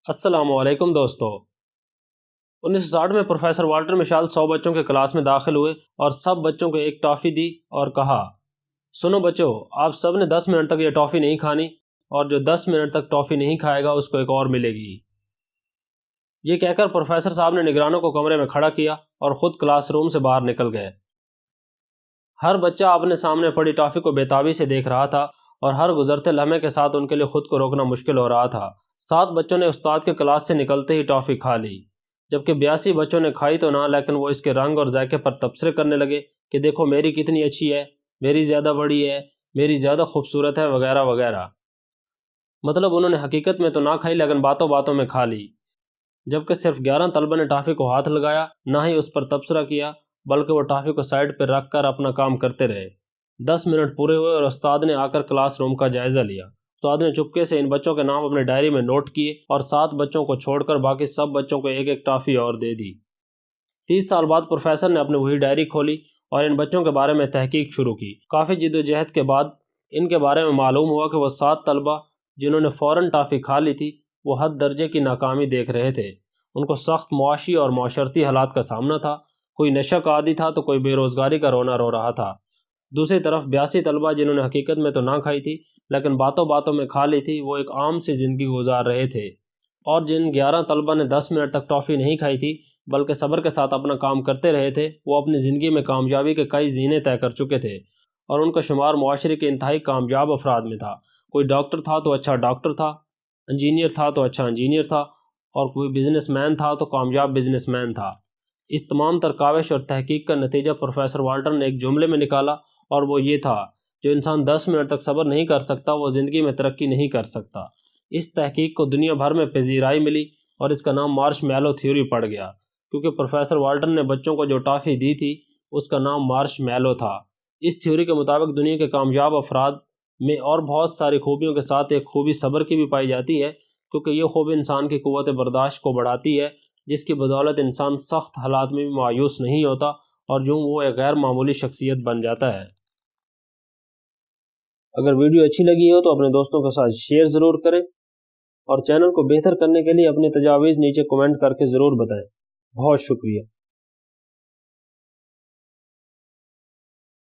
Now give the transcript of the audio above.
السلام علیکم دوستو۔ 1960 میں پروفیسر والٹر مشال 100 بچوں کے کلاس میں داخل ہوئے اور سب بچوں کو ایک ٹافی دی اور کہا، سنو بچوں، آپ سب نے 10 منٹ تک یہ ٹافی نہیں کھانی، اور جو 10 منٹ تک ٹافی نہیں کھائے گا اس کو ایک اور ملے گی۔ یہ کہہ کر پروفیسر صاحب نے نگرانوں کو کمرے میں کھڑا کیا اور خود کلاس روم سے باہر نکل گئے۔ ہر بچہ اپنے سامنے پڑی ٹافی کو بے تابی سے دیکھ رہا تھا اور ہر گزرتے لمحے کے ساتھ ان کے لیے خود کو روکنا مشکل ہو رہا تھا۔ 7 بچوں نے استاد کے کلاس سے نکلتے ہی ٹافی کھا لی، جبکہ 82 بچوں نے کھائی تو نہ، لیکن وہ اس کے رنگ اور ذائقے پر تبصرے کرنے لگے کہ دیکھو میری کتنی اچھی ہے، میری زیادہ بڑی ہے، میری زیادہ خوبصورت ہے، وغیرہ وغیرہ۔ مطلب انہوں نے حقیقت میں تو نہ کھائی لیکن باتوں باتوں میں کھا لی، جبکہ صرف 11 طلبہ نے ٹافی کو ہاتھ لگایا، نہ ہی اس پر تبصرہ کیا، بلکہ وہ ٹافی کو سائڈ پہ رکھ کر اپنا کام کرتے رہے۔ 10 منٹ پورے ہوئے اور استاد نے آ کر کلاس روم کا جائزہ لیا۔ استاد نے چپکے سے ان بچوں کے نام اپنے ڈائری میں نوٹ کیے اور 7 بچوں کو چھوڑ کر باقی سب بچوں کو ایک ایک ٹافی اور دے دی۔ 30 سال بعد پروفیسر نے اپنی وہی ڈائری کھولی اور ان بچوں کے بارے میں تحقیق شروع کی۔ کافی جدوجہد کے بعد ان کے بارے میں معلوم ہوا کہ وہ 7 طلبہ جنہوں نے فوراً ٹافی کھا لی تھی، وہ حد درجے کی ناکامی دیکھ رہے تھے۔ ان کو سخت معاشی اور معاشرتی حالات کا سامنا تھا، کوئی نشہ کا عادی تھا تو کوئی بے روزگاری کا رونا رو رہا تھا۔ دوسری طرف 82 طلبہ جنہوں نے حقیقت میں تو نہ کھائی تھی لیکن باتوں باتوں میں کھا لی تھی، وہ ایک عام سی زندگی گزار رہے تھے۔ اور جن 11 طلبہ نے 10 منٹ تک ٹافی نہیں کھائی تھی بلکہ صبر کے ساتھ اپنا کام کرتے رہے تھے، وہ اپنی زندگی میں کامیابی کے کئی زینے طے کر چکے تھے، اور ان کا شمار معاشرے کے انتہائی کامیاب افراد میں تھا۔ کوئی ڈاکٹر تھا تو اچھا ڈاکٹر تھا، انجینئر تھا تو اچھا انجینئر تھا، اور کوئی بزنس مین تھا تو کامیاب بزنس مین تھا۔ اس تمام تر کاوش اور تحقیق کا نتیجہ پروفیسر والٹر نے ایک جملے میں نکالا، اور وہ یہ تھا، جو انسان 10 منٹ تک صبر نہیں کر سکتا وہ زندگی میں ترقی نہیں کر سکتا۔ اس تحقیق کو دنیا بھر میں پذیرائی ملی اور اس کا نام مارش میلو تھیوری پڑ گیا، کیونکہ پروفیسر والٹر نے بچوں کو جو ٹافی دی تھی اس کا نام مارش میلو تھا۔ اس تھیوری کے مطابق دنیا کے کامیاب افراد میں اور بہت ساری خوبیوں کے ساتھ ایک خوبی صبر کی بھی پائی جاتی ہے، کیونکہ یہ خوبی انسان کی قوت برداشت کو بڑھاتی ہے، جس کی بدولت انسان سخت حالات میں بھی مایوس نہیں ہوتا اور جو وہ ایک غیر معمولی شخصیت بن جاتا ہے۔ اگر ویڈیو اچھی لگی ہو تو اپنے دوستوں کے ساتھ شیئر ضرور کریں، اور چینل کو بہتر کرنے کے لیے اپنی تجاویز نیچے کمنٹ کر کے ضرور بتائیں۔ بہت شکریہ۔